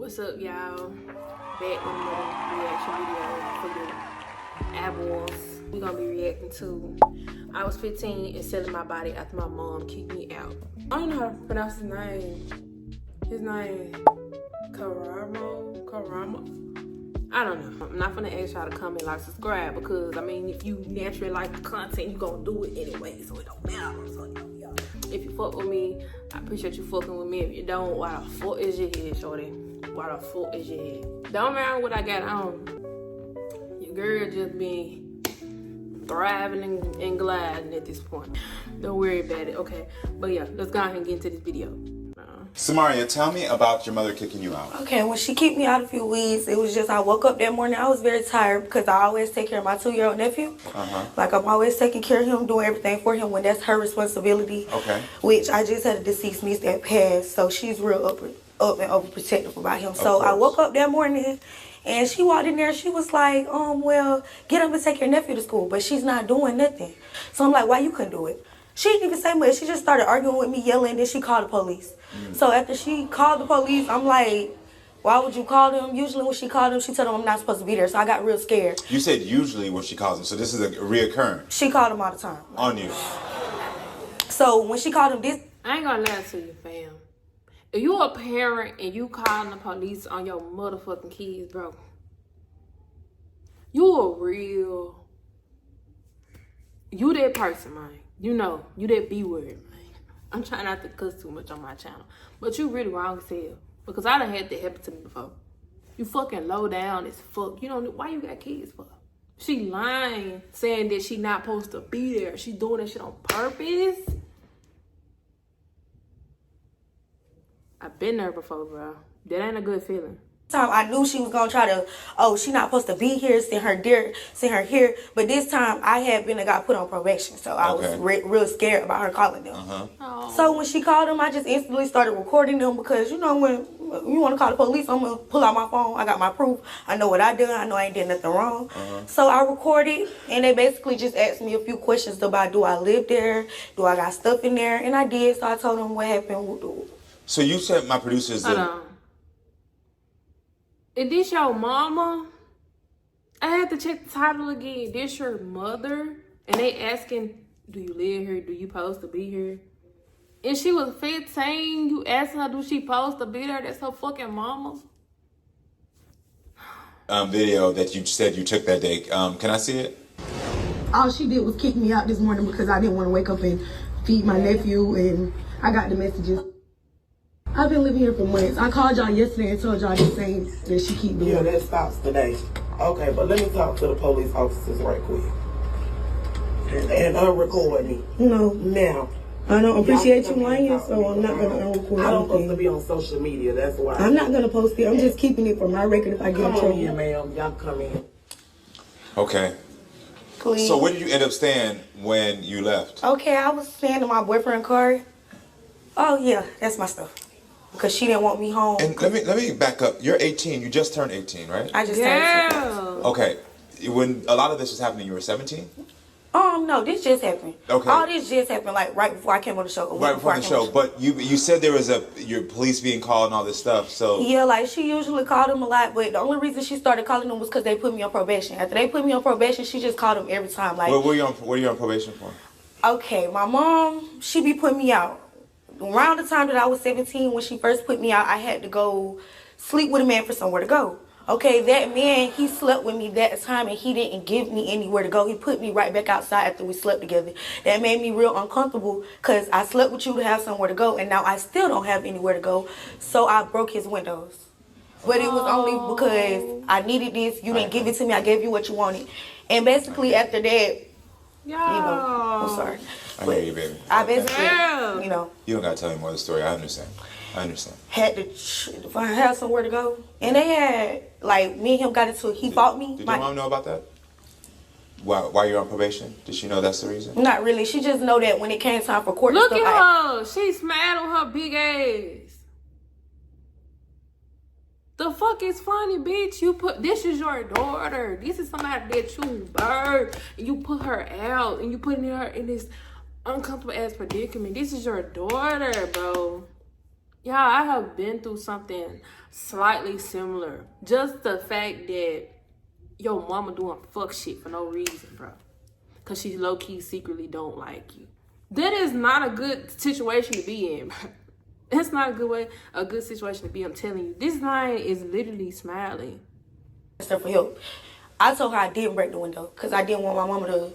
What's up, y'all? Back with another reaction video for the apples. We're gonna be reacting to I was 15 and selling my body after my mom kicked me out. I don't know how to pronounce his name. His name, KARAMO? I don't know. I'm not gonna ask y'all to comment, like, subscribe, because I mean, if you naturally like the content, you gonna do it anyway, so it don't matter. So, y'all, if you fuck with me, I appreciate you fucking with me. If you don't, why the fuck is your head, shorty? Why the fuck is your head? Don't matter what I got on. Your girl just been thriving and gliding at this point. Don't worry about it, okay? But yeah, let's go ahead and get into this video. Samaria, tell me about your mother kicking you out. Okay, when she kicked me out a few weeks, it was just I woke up that morning. I was very tired because I always take care of my 2-year-old nephew. Like, I'm always taking care of him, doing everything for him when that's her responsibility. Okay. Which I just had a deceased niece that passed, so she's real up and overprotective about him. So I woke up that morning and she walked in there. She was like, well, get up and take your nephew to school. But she's not doing nothing. So I'm like, why you couldn't do it? She didn't even say much. She just started arguing with me, yelling, and then she called the police. So after she called the police, I'm like, why would you call them? Usually when she called them, she told them I'm not supposed to be there. So I got real scared. You said usually when she calls them, so this is a reoccurrence. She called them all the time. On you. So when she called them this... I ain't gonna lie to you, fam. If you a parent and you calling the police on your motherfucking kids, bro, you that person, man. You know, you that B-word, man. I'm trying not to cuss too much on my channel. But you really wrong as hell. Because I done had that happen to me before. You fucking low down as fuck. You don't, why you got kids for? She lying, saying that she not supposed to be there. She doing that shit on purpose. I've been there before, bro. That ain't a good feeling. Time I knew she was gonna try to, she not supposed to be here, send her here. But this time I had been and got put on probation, so I was real scared about her calling them. So when she called them, I just instantly started recording them because you know when you want to call the police, I'm gonna pull out my phone. I got my proof. I know what I done. I know I ain't did nothing wrong. So I recorded, and they basically just asked me a few questions about do I live there, do I got stuff in there, and I did. So I told them what happened. So you said my producers did. Is this your mama? I had to check the title again. This your mother? And they asking, do you live here? Do you supposed to be here? And she was 15. You asking her, do she supposed to be there? That's her fucking mama. Video that you said you took that day. Can I see it? All she did was kick me out this morning because I didn't want to wake up and feed my nephew, and I got the messages. I've been living here for months. I called y'all yesterday and told y'all the same that she keep doing. Yeah, that stops today. Okay, but let me talk to the police officers right quick. And unrecord me. No. Now. I don't appreciate you lying, so I'm not going to unrecord I don't supposed to be on social media, that's why. I'm not going to post it. I'm just keeping it for my record if I get in trouble. Come on, ma'am. Y'all come in. Okay. Please. So where did you end up staying when you left? Okay, I was staying in my boyfriend's car. Oh, yeah, that's my stuff. Because she didn't want me home. And let me back up. You're 18. You just turned 18, right? I just turned 18. Okay. When a lot of this was happening, you were 17? No, this just happened. Okay. All this just happened like right before I came on the show. Right before the show. But you said there was your police being called and all this stuff. So yeah, like she usually called them a lot, but the only reason she started calling them was because they put me on probation. After they put me on probation, she just called them every time. Like, what are you on probation for? Okay, my mom, she be putting me out. Around the time that I was 17, when she first put me out, I had to go sleep with a man for somewhere to go. Okay, that man, he slept with me that time and he didn't give me anywhere to go. He put me right back outside after we slept together. That made me real uncomfortable because I slept with you to have somewhere to go and now I still don't have anywhere to go. So I broke his windows. But it was only because I needed this. You didn't give it to me. I gave you what you wanted. And basically after that, you know, I'm sorry. I hear you, baby. I basically, you know. You don't got to tell me more of the story. I understand. Had to have somewhere to go. And they had, like, me and him got into it. He fought me. Did your mom know about that? Why you're on probation? Did she know that's the reason? Not really. She just know that when it came time for court. Look at her. She's mad on her big ass. The fuck is funny, bitch? This is your daughter. This is somebody that you birthed. And you put her out. And you putting her in this uncomfortable ass predicament. This is your daughter, bro. Yeah, I have been through something slightly similar. Just the fact that your mama doing fuck shit for no reason, bro. Because she low-key secretly don't like you. That is not a good situation to be in, bro. That's not a good situation to be. I'm telling you. This line is literally smiling. For help. I told her I didn't break the window because I didn't want my mama to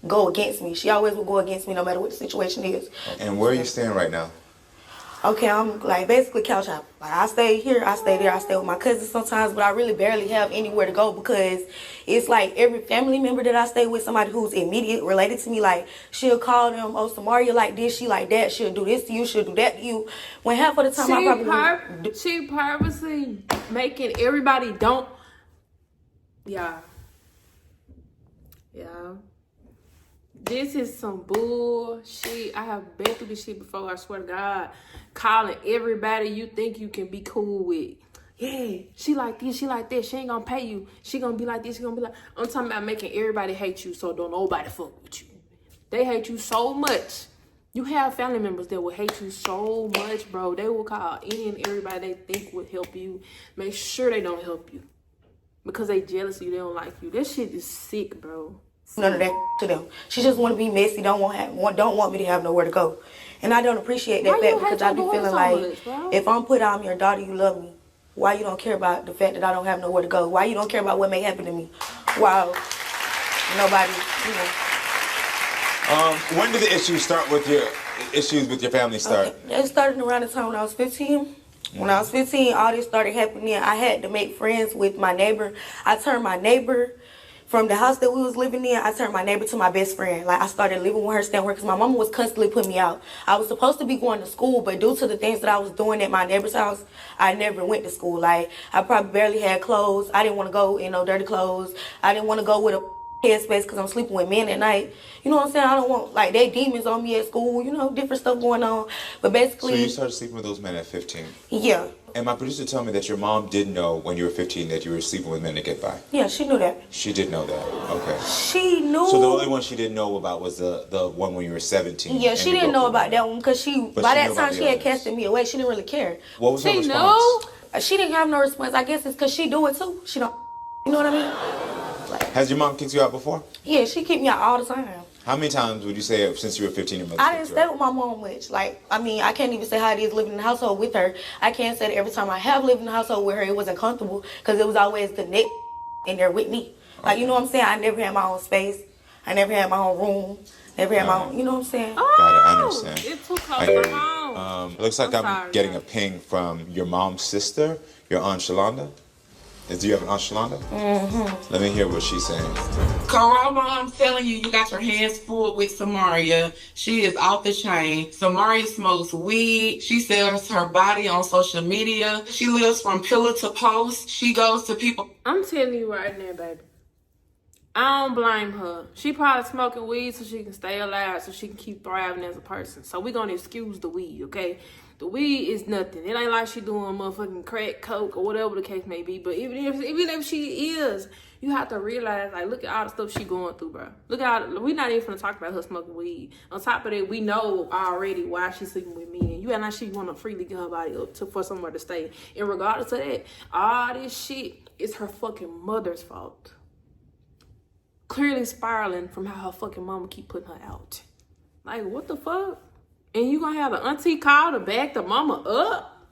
go against me. She always would go against me no matter what the situation is. And where are you staying right now? Okay, I'm like basically couch hopping. Like I stay here, I stay there, I stay with my cousins sometimes, but I really barely have anywhere to go because it's like every family member that I stay with, somebody who's immediate related to me, like she'll call them, oh, Samaria like this, she like that, she'll do this to you, she'll do that to you. When half of the time she purposely making everybody don't. Yeah. This is some bullshit. I have been through this shit before, I swear to God. Calling everybody you think you can be cool with. Yeah, she like this, she like that. She ain't gonna pay you. She gonna be like this, she gonna be like... I'm talking about making everybody hate you so don't nobody fuck with you. They hate you so much. You have family members that will hate you so much, bro. They will call any and everybody they think would help you. Make sure they don't help you. Because they jealous of you, they don't like you. That shit is sick, bro. None of that to them. She just want to be messy, don't want me to have nowhere to go. And I don't appreciate that fact because I be feeling like if I'm put I'm your daughter, you love me. Why you don't care about the fact that I don't have nowhere to go? Why you don't care about what may happen to me? Wow. Nobody, you know. When did the issues start with your family start? Okay. It started around the time when I was 15. When I was 15, all this started happening. I had to make friends with my neighbor. I turned my neighbor from the house that we was living in, I turned my neighbor to my best friend. Like, I started living with her, staying with her, because my mama was constantly putting me out. I was supposed to be going to school, but due to the things that I was doing at my neighbor's house, I never went to school. Like, I probably barely had clothes. I didn't want to go in no dirty clothes. I didn't want to go with a headspace because I'm sleeping with men at night. You know what I'm saying? I don't want, like, they demons on me at school, you know, different stuff going on. But basically... So you started sleeping with those men at 15? Yeah. And my producer told me that your mom did know when you were 15 that you were sleeping with men to get by. Yeah, she knew that. She did know that. Okay. She knew. So the only one she didn't know about was the one when you were 17. Yeah, she didn't know about that one because by that time she had casted me away. She didn't really care. What was her response? She didn't have no response. I guess it's because she do it too. She don't. You know what I mean? Like, has your mom kicked you out before? Yeah, she kicked me out all the time. How many times would you say since you were 15 your mother I didn't stay with my mom much. Like, I mean, I can't even say how it is living in the household with her. I can't say that every time I have lived in the household with her, it wasn't comfortable because it was always the next in there with me. Like, you know what I'm saying? I never had my own space. I never had my own room. Never had my own, you know what I'm saying? Oh, got it, I understand. It's too close to home. It looks like I'm getting a ping from your mom's sister, your Aunt Shalonda. Do you have an Aunt Shalonda? Mm-hmm. Let me hear what she's saying. KARAMO, I'm telling you, you got your hands full with Samaria. She is off the chain. Samaria smokes weed. She sells her body on social media. She lives from pillar to post. She goes to people. I'm telling you right now, baby. I don't blame her. She probably smoking weed so she can stay alive, so she can keep thriving as a person. So we're going to excuse the weed, okay? The weed is nothing. It ain't like she doing motherfucking crack, coke, or whatever the case may be. But even if she is, you have to realize, like, look at all the stuff she going through, bro. Look at all, we're not even gonna talk about her smoking weed. On top of that, we know already why she's sleeping with me. And you act like she want to freely give her body up for somewhere to stay. And regardless of that, all this shit is her fucking mother's fault. Clearly spiraling from how her fucking mama keep putting her out. Like, what the fuck? And you gonna have the auntie call to back the mama up?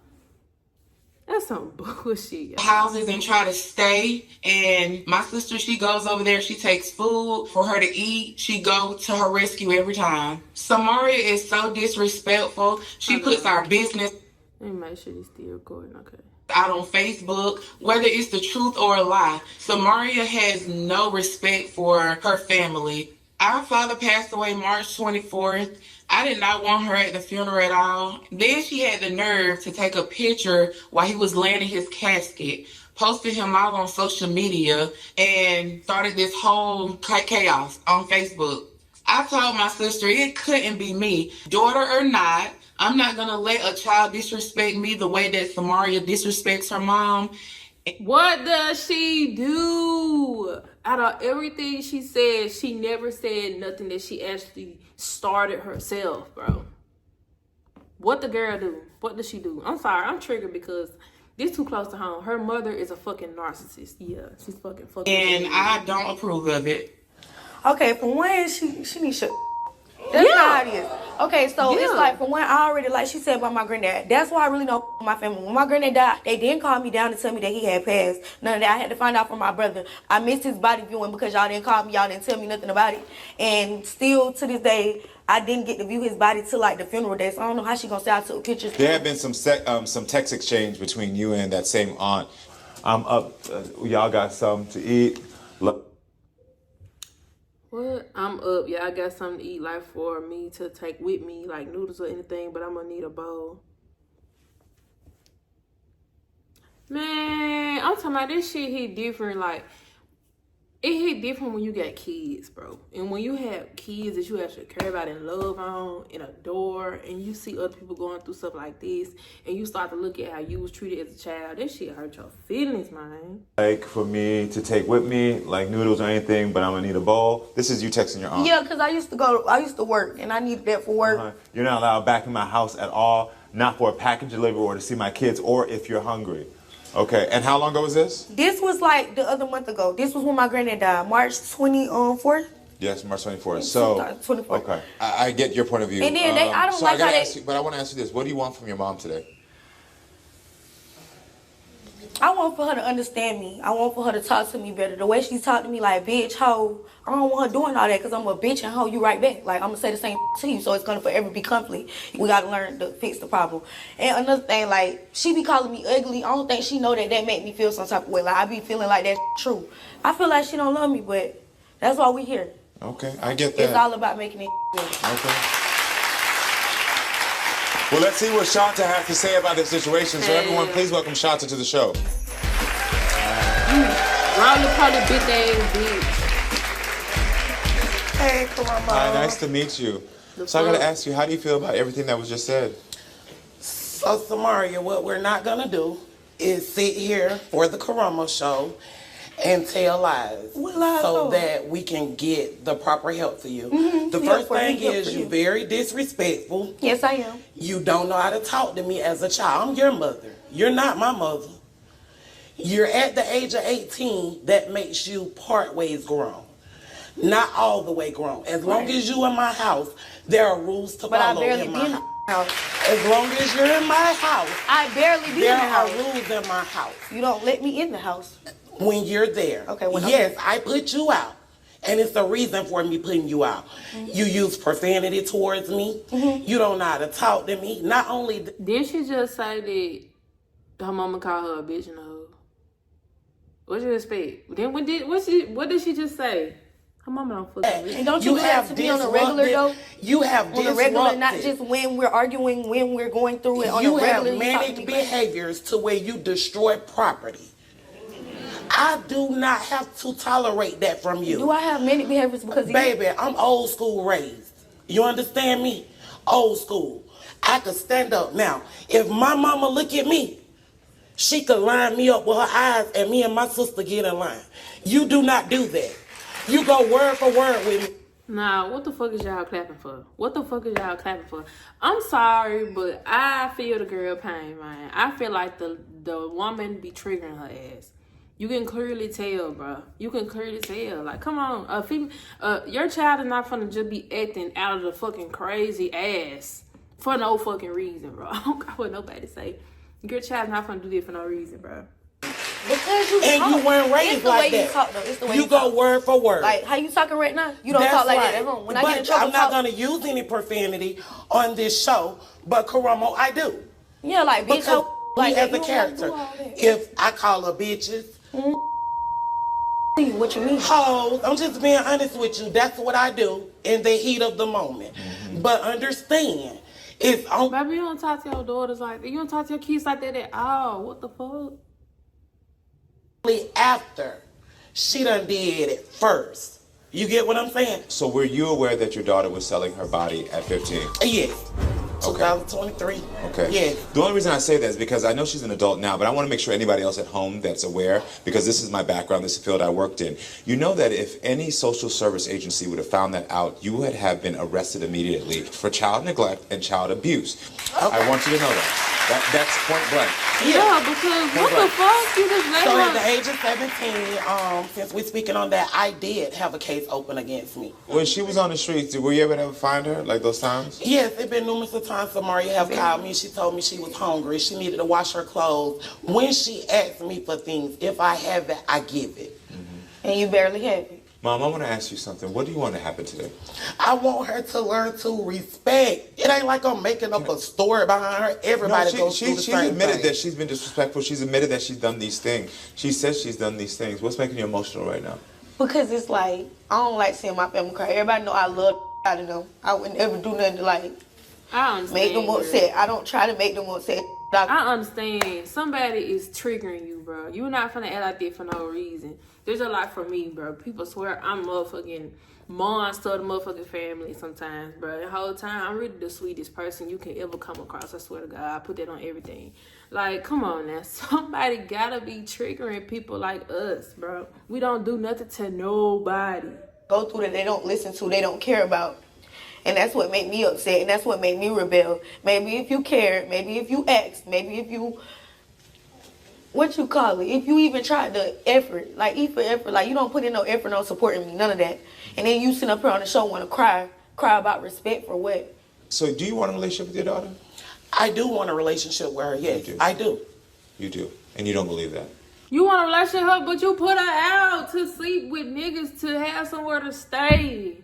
That's some bullshit. Houses and try to stay. And my sister, she goes over there. She takes food for her to eat. She goes to her rescue every time. Samaria is so disrespectful. She puts our business. Let me make sure he's still recording. Okay. Out on Facebook, whether it's the truth or a lie. Samaria has no respect for her family. Our father passed away March 24th. I did not want her at the funeral at all. Then she had the nerve to take a picture while he was laying in his casket, posted him out on social media, and started this whole chaos on Facebook. I told my sister it couldn't be me, daughter or not. I'm not going to let a child disrespect me the way that Samaria disrespects her mom. What does she do? Out of everything she said, she never said nothing that she actually started herself, bro. What the girl do? What does she do? I'm sorry, I'm triggered because this too close to home. Her mother is a fucking narcissist. Yeah, she's fucking. And I don't approve of it. Okay, for one, she needs to. That's not how it is. Okay, so it's like, for one, I already, like she said about my granddad. That's why I really know my family. When my granddad died, they didn't call me down to tell me that he had passed. None of that. I had to find out from my brother. I missed his body viewing because y'all didn't call me. Y'all didn't tell me nothing about it. And still, to this day, I didn't get to view his body till like the funeral day. So I don't know how she gonna say I took pictures. There have been some text exchange between you and that same aunt. I'm up. Y'all got something to eat. Look. What? I'm up. Yeah, I got something to eat, like for me to take with me, like noodles or anything, but I'm gonna need a bowl. Man, I'm talking about this shit hit different. Like, it hit different when you got kids, bro. And when you have kids that you actually care about and love on and adore, and you see other people going through stuff like this, and you start to look at how you was treated as a child, that shit hurt your feelings, man. Like, for me to take with me, like noodles or anything, but I'm gonna need a bowl. This is you texting your aunt. Yeah, because I used to work, and I needed that for work. You're not allowed back in my house at all, not for a package delivery or to see my kids, or if you're hungry. Okay, and how long ago was this? This was like the other month ago. This was when my granddad died, March 24th. Yes, March 24th. So, 24th. Okay, I get your point of view. And then I don't like how they... But I want to ask you this. What do you want from your mom today? I want for her to understand me. I want for her to talk to me better. The way she talked to me, like, bitch, hoe, I don't want her doing all that because I'm a bitch and hoe you right back. Like, I'm going to say the same to you, so it's going to forever be conflict. We got to learn to fix the problem. And another thing, like, she be calling me ugly. I don't think she know that make me feel some type of way. Like, I be feeling like that's true. I feel like she don't love me, but that's why we here. Okay, I get that. It's all about making it better. Okay. Well, let's see what Shanta has to say about this situation. So everyone, please welcome Shanta to the show. Round the party, bitch ass bitch. Hey, Karamo. Hi, nice to meet you. So I gotta ask you, how do you feel about everything that was just said? So, Samaria, what we're not gonna do is sit here for the KARAMO show and tell lies, so that we can get the proper help for you. The first thing is you're very disrespectful. Yes, I am. You don't know how to talk to me as a child. I'm your mother. You're not my mother. You're at the age of 18. That makes you part ways grown. Not all the way grown. As long as you in my house, there are rules to follow in my house. As long as you're in my house, I barely be in the house. There are rules in my house. You don't let me in the house. When you're there. Okay. Yes, I put you out. And it's a reason for me putting you out. You use profanity towards me. You don't know how to talk to me. Not only... Didn't she just say that her mama called her a bitch and a hoe? What you expect? Then what did she just say? Her mama don't fucking bitch. And don't you do that to me on a regular though? You have on a regular, not just when we're arguing, when we're going through it. On a regular, you have manic behaviors to where you destroy property. I do not have to tolerate that from you. Do I have manic behaviors because of Baby, I'm old school raised. You understand me? Old school. I could stand up. Now, if my mama look at me, she could line me up with her eyes and me and my sister get in line. You do not do that. You go word for word with me. Nah, what the fuck is y'all clapping for? What the fuck is y'all clapping for? I'm sorry, but I feel the girl pain, man. I feel like the woman be triggering her ass. You can clearly tell, bro. You can clearly tell. Like, come on. Your child is not gonna just be acting out of the fucking crazy ass for no fucking reason, bro. I don't care what nobody say. Your child's not gonna do this for no reason, bro. Because you weren't raised like that. It's the way you talk, though. It's the way you go talk. Word for word. Like, how you talking right now? You don't talk like that at home. When I get in trouble, I'm not gonna use any profanity on this show, but Karamo, I do. Yeah, like, bitch, because like as a character. If I call her bitches, what you mean? Hoes, I'm just being honest with you. That's what I do in the heat of the moment. But understand, it's on. Baby, you don't talk to your daughters like that. You don't talk to your kids like that at all. What the fuck? After she done did it first. You get what I'm saying? So were you aware that your daughter was selling her body at 15? Yes. 2023. Okay. Yeah. The only reason I say that is because I know she's an adult now, but I want to make sure anybody else at home that's aware, because this is my background, this is the field I worked in. You know that if any social service agency would have found that out, you would have been arrested immediately for child neglect and child abuse. Okay. I want you to know that. That's point blank. Yeah, because what the fuck? You just let So her... at the age of 17, since we're speaking on that, I did have a case open against me. When she was on the streets, were you able to ever find her, like those times? Yes, it's been numerous of times. Samaria have called me. She told me she was hungry. She needed to wash her clothes. When she asked me for things, if I have it, I give it. And you barely have it. Mom, I want to ask you something. What do you want to happen today? I want her to learn to respect. It ain't like I'm making up a story behind her. Everybody goes through the same She's admitted thing. that she's been disrespectful. She's admitted that she's done these things. She says she's done these things. What's making you emotional right now? Because it's like, I don't like seeing my family cry. Everybody know I love out of them. I would never do nothing to like I understand. make them upset. I don't try to make them upset. I understand. Somebody is triggering you, bro. You're not finna act like that for no reason. There's a lot for me, bro. People swear I'm motherfucking monster of the motherfucking family sometimes, bro. The whole time, I'm really the sweetest person you can ever come across. I swear to God. I put that on everything. Like, come on now. Somebody gotta be triggering people like us, bro. We don't do nothing to nobody. Go through that they don't listen to, they don't care about. And that's what made me upset, and that's what made me rebel. Maybe if you cared, maybe if you asked, maybe if you, what you call it, if you even tried the effort, like you don't put in no effort on supporting me, none of that. And then you sit up here on the show want to cry about respect for what? So do you want a relationship with your daughter? I do want a relationship with her, yes, I do. You do, and you don't believe that? You want a relationship with her, but you put her out to sleep with niggas to have somewhere to stay.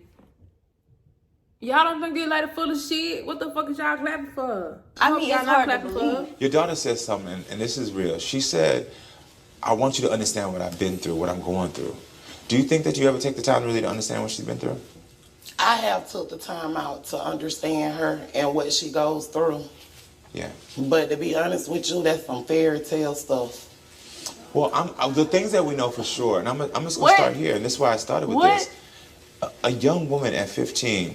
Y'all don't think this lady full of shit? What the fuck is y'all clapping for? I mean, y'all it's not hard to clapping for believe. her? Your daughter said something, and this is real. She said, I want you to understand what I've been through, what I'm going through. Do you think that you ever take the time really to understand what she's been through? I have took the time out to understand her and what she goes through. Yeah. But to be honest with you, that's some fairy tale stuff. Well, the things that we know for sure, and I'm just going to start here, and this is why I started with this. A young woman at 15,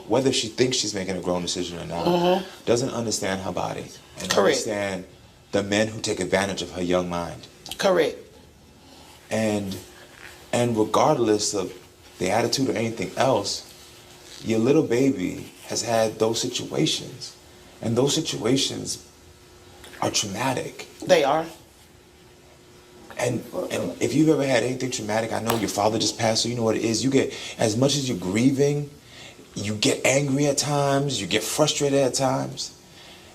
whether she thinks she's making a grown decision or not, doesn't understand her body and understand the men who take advantage of her young mind. Correct. And regardless of the attitude or anything else, your little baby has had those situations, and those situations are traumatic. They are. And if you've ever had anything traumatic, I know your father just passed, so you know what it is. You get, as much as you're grieving, you get angry at times, you get frustrated at times.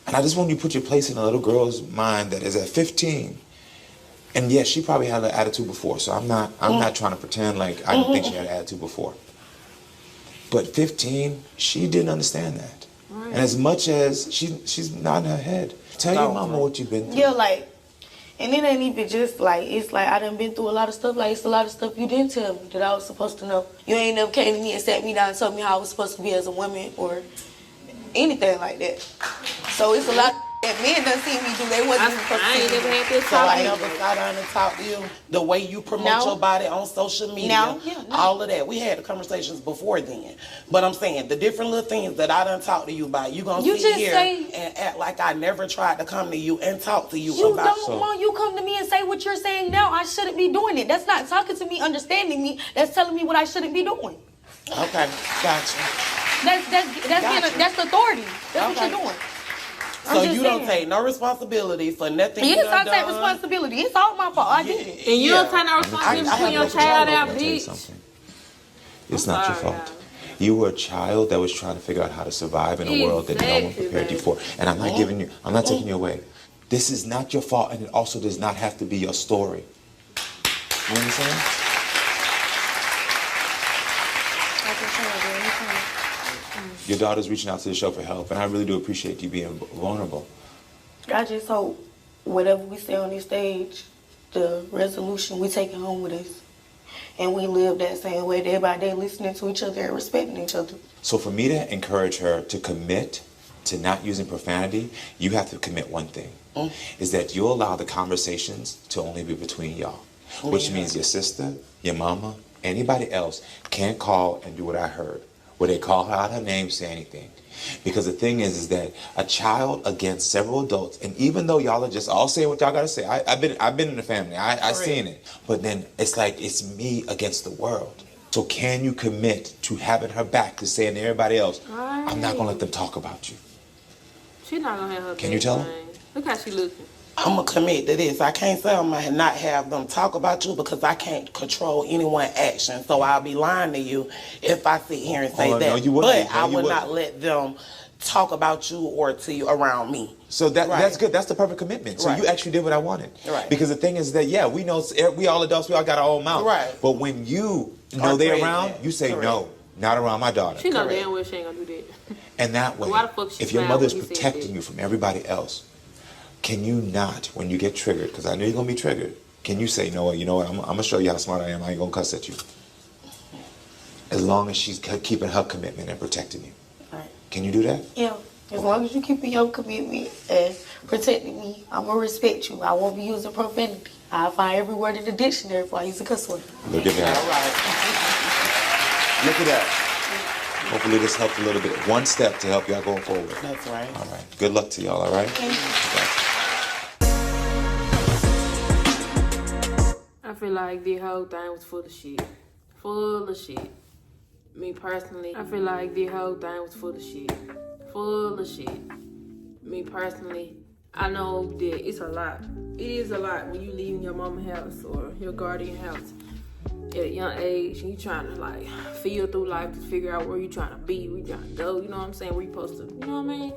And I just want you to put your place in a little girl's mind that is at 15. And yes, she probably had an attitude before, so I'm not trying to pretend like I didn't think she had an attitude before. But 15, she didn't understand that. Right. And as much as she's nodding her head, tell your mama what you've been through. Yeah, like, and it ain't even just like, it's like I done been through a lot of stuff. Like, it's a lot of stuff you didn't tell me that I was supposed to know. You ain't never came to me and sat me down and told me how I was supposed to be as a woman or anything like that. So it's a lot that men done seen me do. They wasn't even supposed to see me. I ain't never had this So talk. I never sat down and talked to you. The way you promote your body on social media, all of that. We had the conversations before then. But I'm saying, the different little things that I done talked to you about, you gonna sit here and act like I never tried to come to you and talk to you about. You don't want you come to me and say what you're saying now. I shouldn't be doing it. That's not talking to me, understanding me. That's telling me what I shouldn't be doing. Okay, gotcha. That's authority. That's what you're doing. So you don't take no responsibility for nothing you done done? Yes, I take responsibility. It's all my fault. I did it. And you don't take no responsibility for your child out, bitch. It's not your fault. You were a child that was trying to figure out how to survive in a world that no one prepared you for. And I'm not taking you away. This is not your fault, and it also does not have to be your story. You understand? Your daughter's reaching out to the show for help, and I really do appreciate you being vulnerable. I just hope whatever we say on this stage, the resolution we take it home with us. And we live that same way day by day, listening to each other and respecting each other. So for me to encourage her to commit to not using profanity, you have to commit one thing, is that you'll allow the conversations to only be between y'all, which means your sister, your mama, anybody else can't call and do what I heard. where they call her out her name, say anything. Because the thing is that a child against several adults, and even though y'all are just all saying what y'all gotta say, I've been in the family, I seen it. But then it's like it's me against the world. So can you commit to having her back to saying to everybody else, I'm not gonna let them talk about you? She's not gonna have her. Can you tell her? Look how she looking. I'm gonna commit to this. I can't say I'm gonna not have them talk about you because I can't control anyone's action. So I'll be lying to you if I sit here and say that. No, you wouldn't. But I would not let them talk about you or to you around me. So that's good. That's the perfect commitment. So you actually did what I wanted. Right. Because the thing is that, yeah, we know, we all adults, we all got our own mouth. Right. But when you know they're around, you say, no, not around my daughter. She know damn well she ain't gonna do that. And that way, Why the fuck she if your smiled mother's when you said protecting you from everybody else, can you not, when you get triggered, because I know you're going to be triggered, can you say, no, you know what, I'm going to show you how smart I am. I ain't going to cuss at you. As long as she's keeping her commitment and protecting you. Right. Can you do that? Yeah. As long as you keeping your commitment and protecting me, I'm going to respect you. I won't be using profanity. I'll find every word in the dictionary before I use a cuss word. Look at that. All right. Look at that. Hopefully this helped a little bit. One step to help y'all going forward. That's right. All right. Good luck to y'all, all right? I feel like the whole thing was full of shit. Full of shit. Me personally, I feel like the whole thing was full of shit. Full of shit. Me personally, I know that it's a lot. It is a lot when you leaving your mama's house or your guardian house at a young age and you trying to like feel through life to figure out where you trying to be, where you trying to go, you know what I'm saying, where you supposed to, you know what I mean?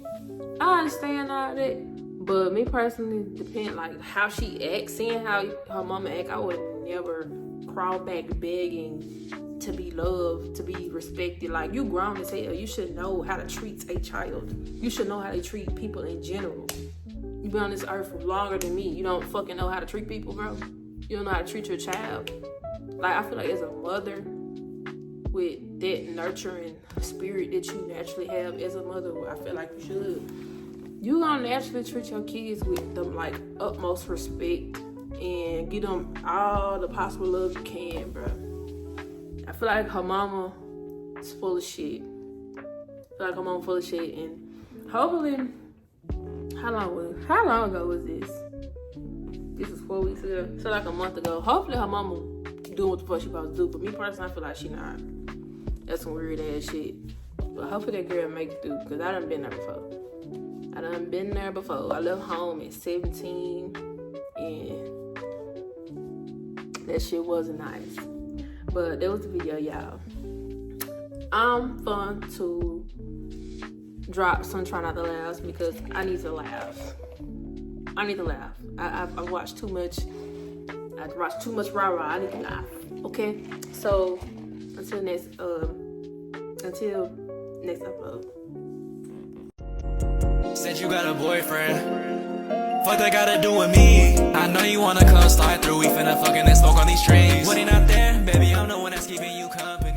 I understand all that, but me personally, depend like how she acts, seeing how her mama act, I would never crawl back begging to be loved, to be respected. Like, you grown as hell, you should know how to treat a child. You should know how to treat people in general. You've been on this earth for longer than me. You don't fucking know how to treat people, bro. You don't know how to treat your child. Like, I feel like as a mother, with that nurturing spirit that you naturally have as a mother, I feel like you should. You gonna naturally treat your kids with them like utmost respect and give them all the possible love you can, bro. I feel like her mama is full of shit. I feel like her mama full of shit, and hopefully, how long ago was this? This was 4 weeks ago, so like a month ago. Hopefully her mama doing what the fuck she supposed to do, but me personally, I feel like she not. That's some weird ass shit. But hopefully that girl make it through, because I done been there before. I left home at 17, and that shit wasn't nice. But that was the video, y'all. I'm fun to drop some try not to laugh because I need to laugh. I watched too much. I watched too much rah-rah. I need to laugh. Okay? So until next upload. Said you got a boyfriend. Fuck that gotta do with me. I know you wanna come slide through. We finna fucking and smoke on these trees. When he not there, baby, I'm the one that's keeping you company.